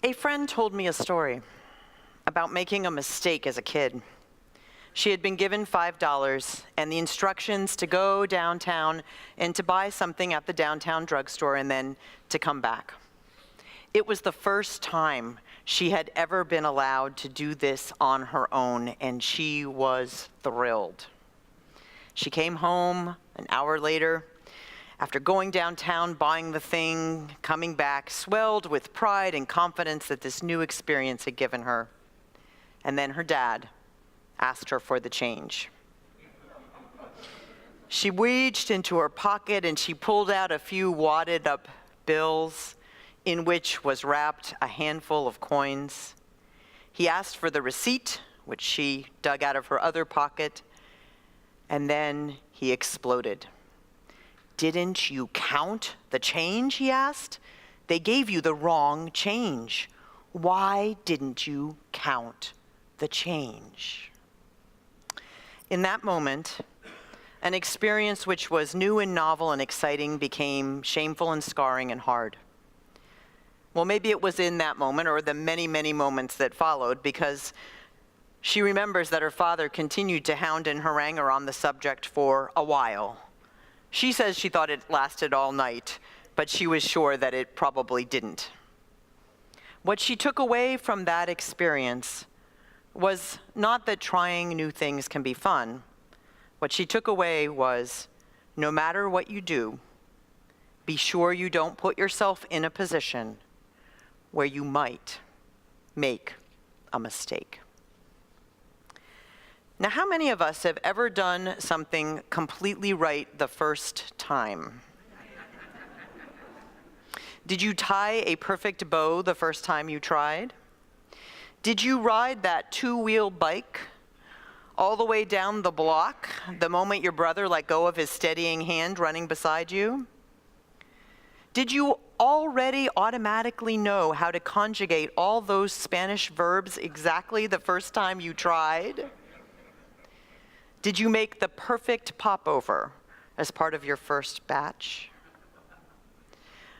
A friend told me a story about making a mistake as a kid. She had been given $5 and the instructions to go downtown and to buy something at the downtown drugstore and then to come back. It was the first time she had ever been allowed to do this on her own, and she was thrilled. She came home an hour later, after going downtown, buying the thing, coming back, swelled with pride and confidence that this new experience had given her. And then her dad asked her for the change. She reached into her pocket and she pulled out a few wadded up bills in which was wrapped a handful of coins. He asked for the receipt, which she dug out of her other pocket, and then he exploded. "Didn't you count the change?" he asked. "They gave you the wrong change. Why didn't you count the change?" In that moment, an experience which was new and novel and exciting became shameful and scarring and hard. Well, maybe it was in that moment or the many, many moments that followed, because she remembers that her father continued to hound and harangue her on the subject for a while. She says she thought it lasted all night, but she was sure that it probably didn't. What she took away from that experience was not that trying new things can be fun. What she took away was, no matter what you do, be sure you don't put yourself in a position where you might make a mistake. Now, how many of us have ever done something completely right the first time? Did you tie a perfect bow the first time you tried? Did you ride that two-wheel bike all the way down the block the moment your brother let go of his steadying hand running beside you? Did you already automatically know how to conjugate all those Spanish verbs exactly the first time you tried? Did you make the perfect popover as part of your first batch?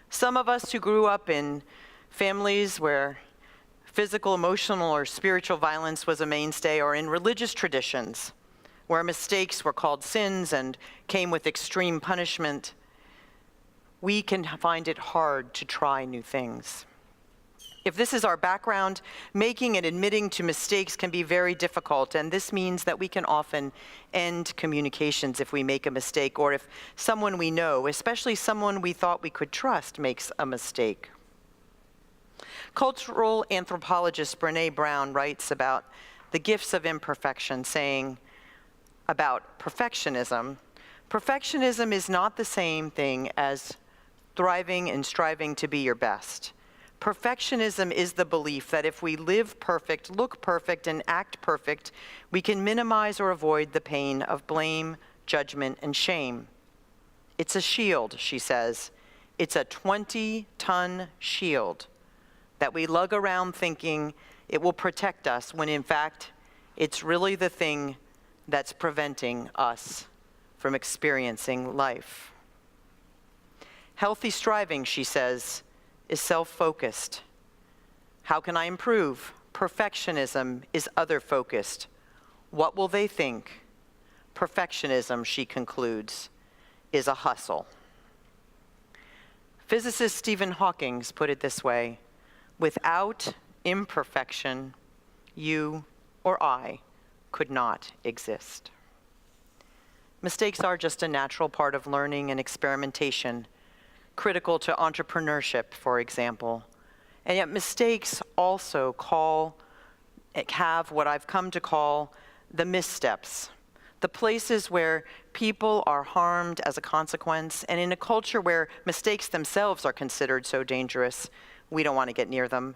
Some of us who grew up in families where physical, emotional, or spiritual violence was a mainstay, or in religious traditions where mistakes were called sins and came with extreme punishment, we can find it hard to try new things. If this is our background, making and admitting to mistakes can be very difficult, and this means that we can often end communications if we make a mistake, or if someone we know, especially someone we thought we could trust, makes a mistake. Cultural anthropologist Brené Brown writes about the gifts of imperfection, saying about perfectionism, "Perfectionism is not the same thing as thriving and striving to be your best. Perfectionism is the belief that if we live perfect, look perfect, and act perfect, we can minimize or avoid the pain of blame, judgment, and shame. It's a shield," she says. "It's a 20-ton shield that we lug around thinking it will protect us, when in fact, it's really the thing that's preventing us from experiencing life." Healthy striving, she says, is self-focused. How can I improve? Perfectionism is other-focused. What will they think? Perfectionism, she concludes, is a hustle. Physicist Stephen Hawking put it this way: without imperfection, you or I could not exist. Mistakes are just a natural part of learning and experimentation, critical to entrepreneurship, for example. And yet mistakes also have what I've come to call the missteps, the places where people are harmed as a consequence. And in a culture where mistakes themselves are considered so dangerous, we don't want to get near them.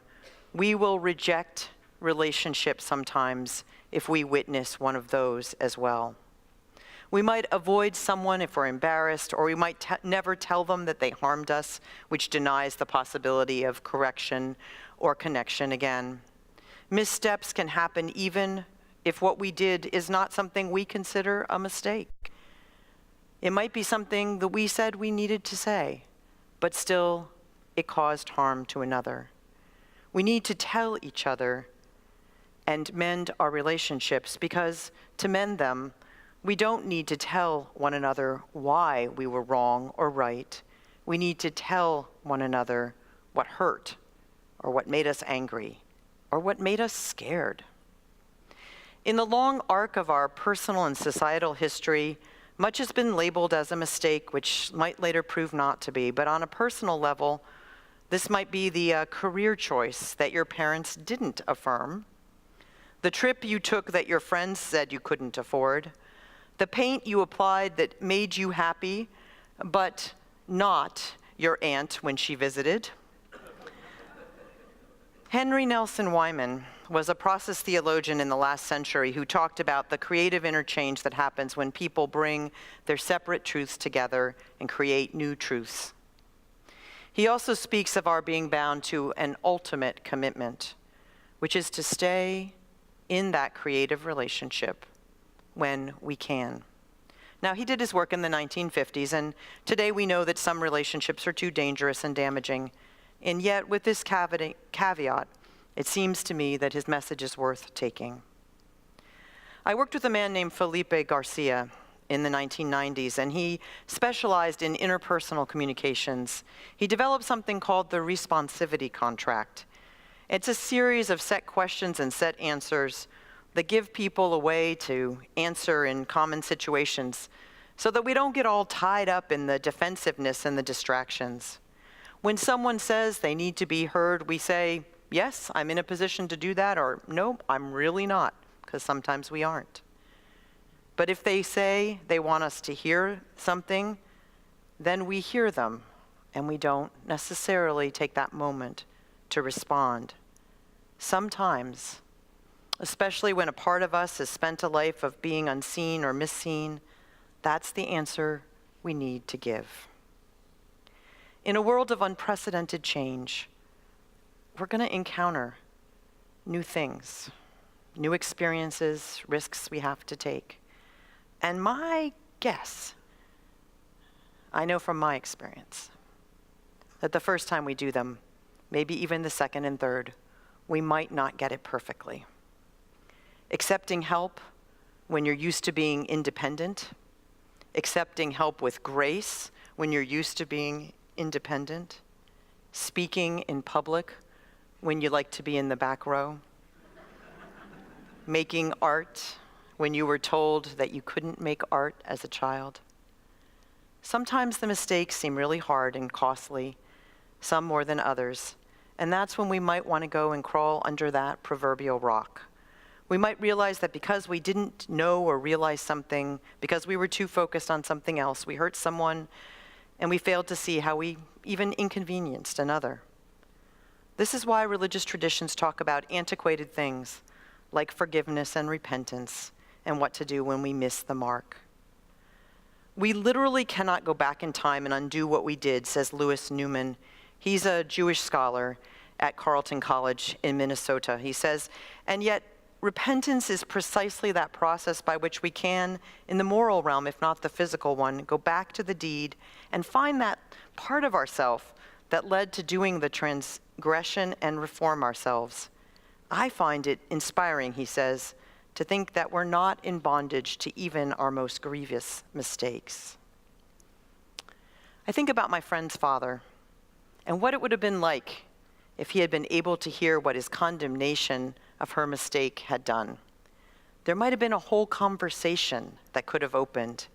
We will reject relationships sometimes if we witness one of those as well. We might avoid someone if we're embarrassed, or we might never tell them that they harmed us, which denies the possibility of correction or connection again. Missteps can happen even if what we did is not something we consider a mistake. It might be something that we said we needed to say, but still it caused harm to another. We need to tell each other and mend our relationships, because to mend them, we don't need to tell one another why we were wrong or right. We need to tell one another what hurt, or what made us angry, or what made us scared. In the long arc of our personal and societal history, much has been labeled as a mistake, which might later prove not to be. But on a personal level, this might be the career choice that your parents didn't affirm, the trip you took that your friends said you couldn't afford, the paint you applied that made you happy, but not your aunt when she visited. Henry Nelson Wyman was a process theologian in the last century who talked about the creative interchange that happens when people bring their separate truths together and create new truths. He also speaks of our being bound to an ultimate commitment, which is to stay in that creative relationship when we can. Now, he did his work in the 1950s, and today we know that some relationships are too dangerous and damaging. And yet, with this caveat, it seems to me that his message is worth taking. I worked with a man named Felipe Garcia in the 1990s, and he specialized in interpersonal communications. He developed something called the responsivity contract. It's a series of set questions and set answers that give people a way to answer in common situations so that we don't get all tied up in the defensiveness and the distractions. When someone says they need to be heard, we say, yes, I'm in a position to do that, or no, I'm really not, because sometimes we aren't. But if they say they want us to hear something, then we hear them, and we don't necessarily take that moment to respond. Sometimes, especially when a part of us has spent a life of being unseen or misseen, that's the answer we need to give. In a world of unprecedented change, we're going to encounter new things, new experiences, risks we have to take. And my guess, I know from my experience, that the first time we do them, maybe even the second and third, we might not get it perfectly. Accepting help when you're used to being independent, accepting help with grace when you're used to being independent, speaking in public when you like to be in the back row, making art when you were told that you couldn't make art as a child. Sometimes the mistakes seem really hard and costly, some more than others, and that's when we might want to go and crawl under that proverbial rock. We might realize that because we didn't know or realize something, because we were too focused on something else, we hurt someone, and we failed to see how we even inconvenienced another. This is why religious traditions talk about antiquated things like forgiveness and repentance and what to do when we miss the mark. We literally cannot go back in time and undo what we did, says Louis Newman. He's a Jewish scholar at Carleton College in Minnesota. He says, and yet repentance is precisely that process by which we can, in the moral realm, if not the physical one, go back to the deed and find that part of ourselves that led to doing the transgression and reform ourselves. I find it inspiring, he says, to think that we're not in bondage to even our most grievous mistakes. I think about my friend's father and what it would have been like if he had been able to hear what his condemnation of her mistake had done. There might have been a whole conversation that could have opened.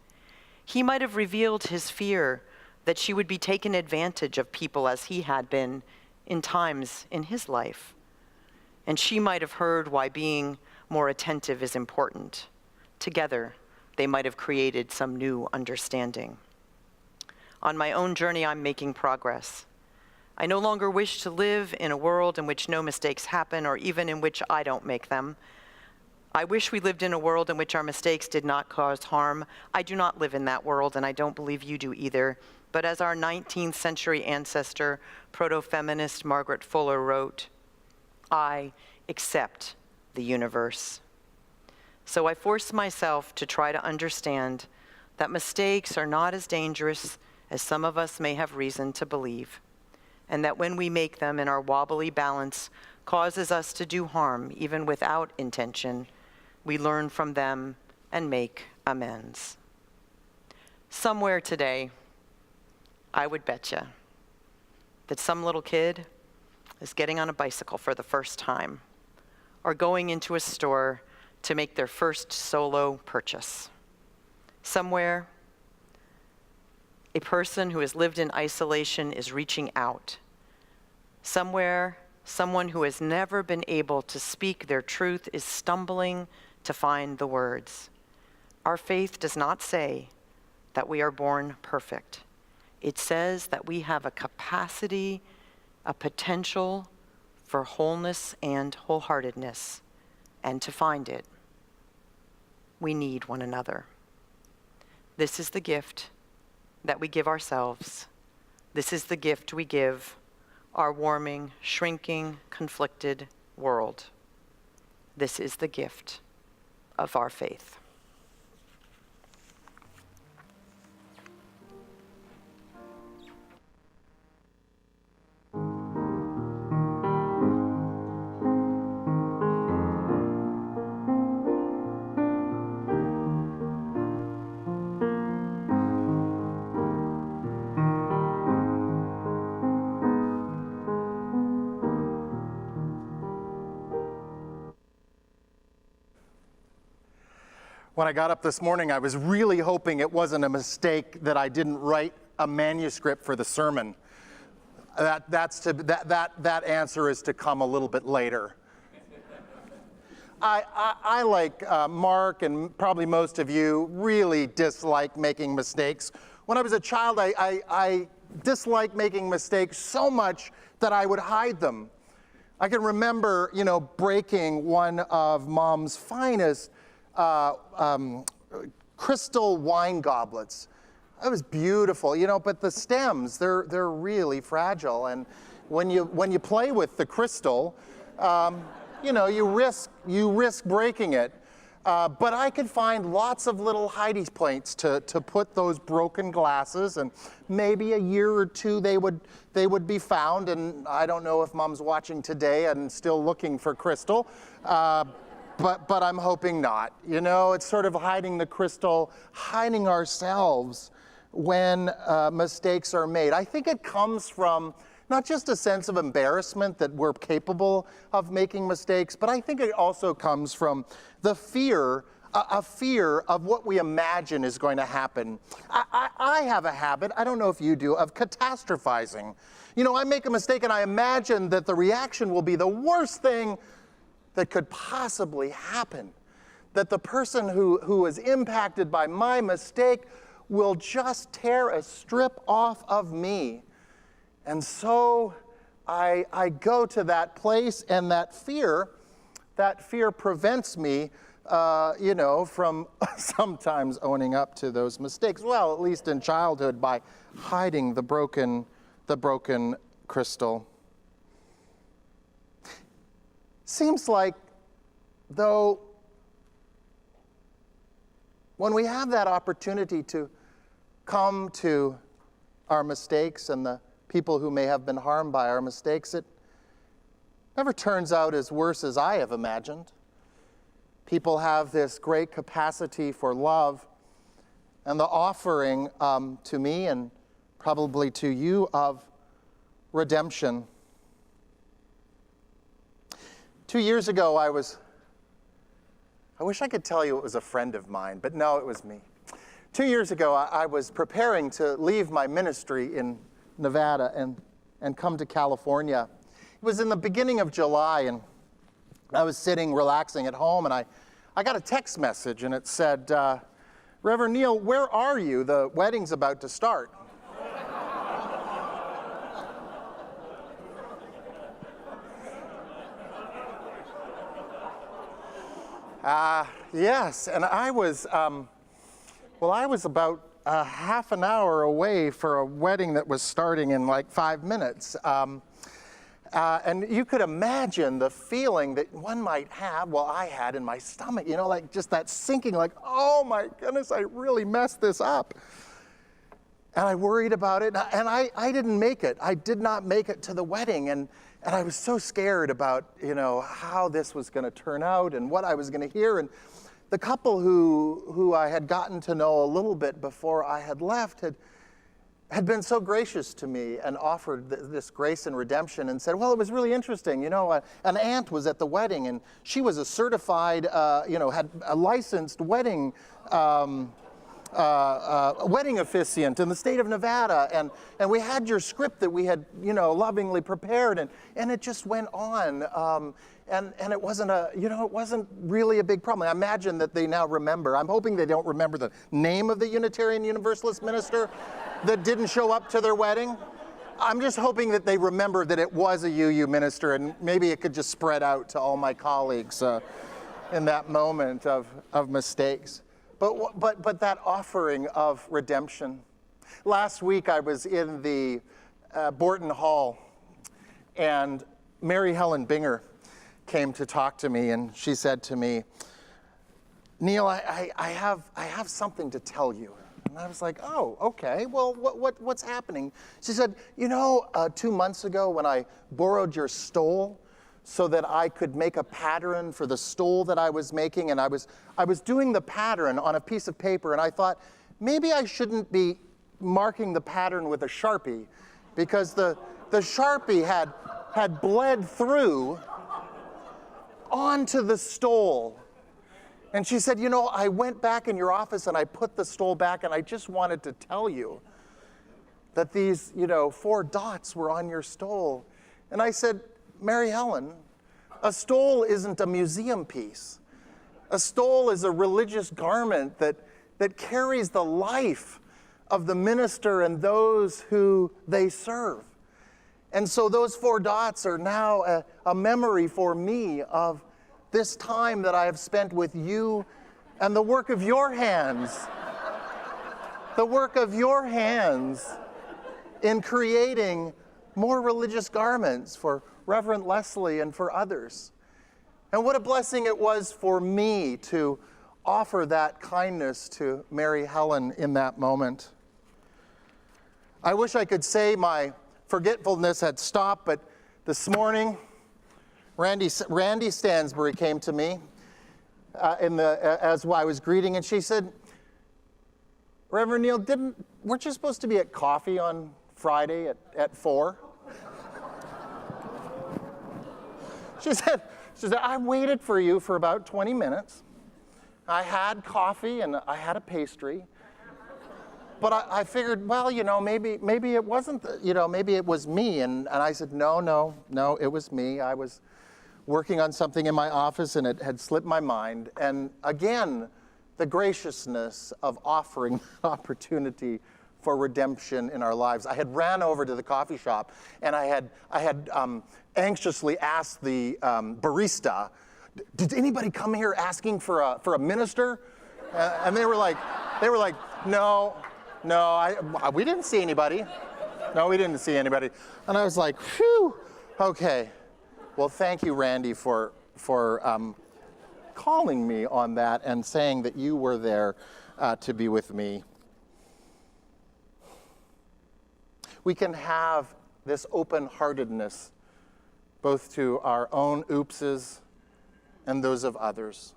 He might have revealed his fear that she would be taken advantage of people as he had been in times in his life. And she might have heard why being more attentive is important. Together, they might have created some new understanding. On my own journey, I'm making progress. I no longer wish to live in a world in which no mistakes happen or even in which I don't make them. I wish we lived in a world in which our mistakes did not cause harm. I do not live in that world, and I don't believe you do either. But as our 19th century ancestor, proto-feminist Margaret Fuller wrote, I accept the universe. So I force myself to try to understand that mistakes are not as dangerous as some of us may have reason to believe. and that when we make them in our wobbly balance causes us to do harm even without intention, we learn from them and make amends. Somewhere today, I would betcha that some little kid is getting on a bicycle for the first time or going into a store to make their first solo purchase. Somewhere, a person who has lived in isolation is reaching out. Somewhere, someone who has never been able to speak their truth is stumbling to find the words. Our faith does not say that we are born perfect. It says that we have a capacity, a potential for wholeness and wholeheartedness, and to find it, we need one another. This is the gift that we give ourselves. This is the gift we give our warming, shrinking, conflicted world. This is the gift of our faith. When I got up this morning, I was really hoping it wasn't a mistake that I didn't write a manuscript for the sermon. That answer is to come a little bit later. I like Mark and probably most of you, really dislike making mistakes. When I was a child, I disliked making mistakes so much that I would hide them. I can remember, breaking one of Mom's finest crystal wine goblets. It was beautiful, but the stems, they're really fragile. And when you play with the crystal, you risk breaking it. But I could find lots of little hiding points to put those broken glasses, and maybe a year or two they would be found. And I don't know if Mom's watching today and still looking for crystal. But I'm hoping not. It's sort of hiding the crystal, hiding ourselves when mistakes are made. I think it comes from not just a sense of embarrassment that we're capable of making mistakes, but I think it also comes from the fear, a fear of what we imagine is going to happen. I have a habit, I don't know if you do, of catastrophizing. I make a mistake and I imagine that the reaction will be the worst thing that could possibly happen, that the person who is impacted by my mistake will just tear a strip off of me. And so I go to that place, and that fear prevents me, from sometimes owning up to those mistakes. Well, at least in childhood, by hiding the broken crystal. Seems like, though, when we have that opportunity to come to our mistakes and the people who may have been harmed by our mistakes, it never turns out as worse as I have imagined. People have this great capacity for love, and the offering to me and probably to you of redemption. 2 years ago, I wish I could tell you it was a friend of mine, but no, it was me. 2 years ago, I was preparing to leave my ministry in Nevada and come to California. It was in the beginning of July, and I was sitting, relaxing at home, and I got a text message, and it said, Reverend Neal, where are you? The wedding's about to start. Yes, and I was about half an hour away for a wedding that was starting in like 5 minutes. And you could imagine the feeling that one might have, well, I had in my stomach, like just that sinking, like, oh my goodness, I really messed this up. And I worried about it, and I didn't make it. I did not make it to the wedding, and I was so scared about, how this was going to turn out and what I was going to hear. And the couple who I had gotten to know a little bit before I had left had been so gracious to me and offered this grace and redemption and said, well, it was really interesting. An aunt was at the wedding, and she was a certified, had a licensed wedding wedding officiant in the state of Nevada, and we had your script that we had, lovingly prepared, and it just went on, and it wasn't it wasn't really a big problem. I imagine that they now remember. I'm hoping they don't remember the name of the Unitarian Universalist minister that didn't show up to their wedding. I'm just hoping that they remember that it was a UU minister, and maybe it could just spread out to all my colleagues in that moment of mistakes. But that offering of redemption. Last week I was in the Borton Hall, and Mary Helen Binger came to talk to me, and she said to me, Neal, I have something to tell you. And I was like, oh, okay, well, what's happening? She said, 2 months ago when I borrowed your stole so that I could make a pattern for the stole that I was making, and I was doing the pattern on a piece of paper, and I thought, maybe I shouldn't be marking the pattern with a Sharpie, because the Sharpie had bled through onto the stole. And she said, I went back in your office and I put the stole back, and I just wanted to tell you that these, 4 dots were on your stole. And I said, Mary Helen, a stole isn't a museum piece. A stole is a religious garment that carries the life of the minister and those who they serve. And so those 4 dots are now a memory for me of this time that I have spent with you and the work of your hands. The work of your hands in creating more religious garments for Reverend Leslie and for others. And what a blessing it was for me to offer that kindness to Mary Helen in that moment. I wish I could say my forgetfulness had stopped, but this morning, Randy Stansbury came to me as I was greeting, and she said, Reverend Neal, weren't you supposed to be at coffee on Friday at 4? She said, I waited for you for about 20 minutes. I had coffee and I had a pastry. But I figured, well, maybe it wasn't, maybe it was me. And I said, no, it was me. I was working on something in my office and it had slipped my mind. And again, the graciousness of offering the opportunity for redemption in our lives. I had ran over to the coffee shop and I had anxiously asked the barista, did anybody come here asking for a minister? And they were like, no, we didn't see anybody. No, we didn't see anybody. And I was like, phew, okay. Well, thank you, Randy, for calling me on that and saying that you were there to be with me. We can have this open-heartedness both to our own oopses and those of others.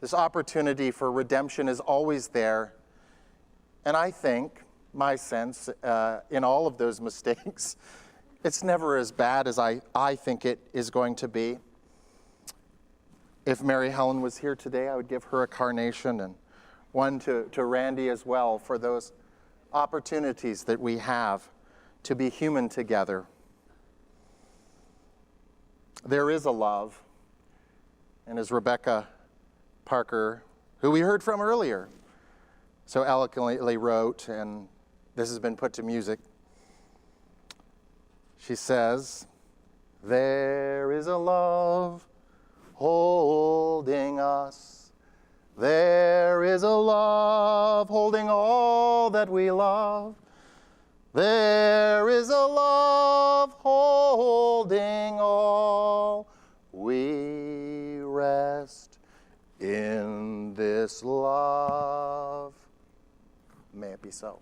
This opportunity for redemption is always there. And I think, my sense, in all of those mistakes, it's never as bad as I think it is going to be. If Mary Helen was here today, I would give her a carnation, and one to Randy as well, for those opportunities that we have to be human together. There is a love, and as Rebecca Parker, who we heard from earlier, so eloquently wrote, and this has been put to music, she says, there is a love holding us. There is a love holding all that we love. There is a love holding all. We rest in this love. May it be so.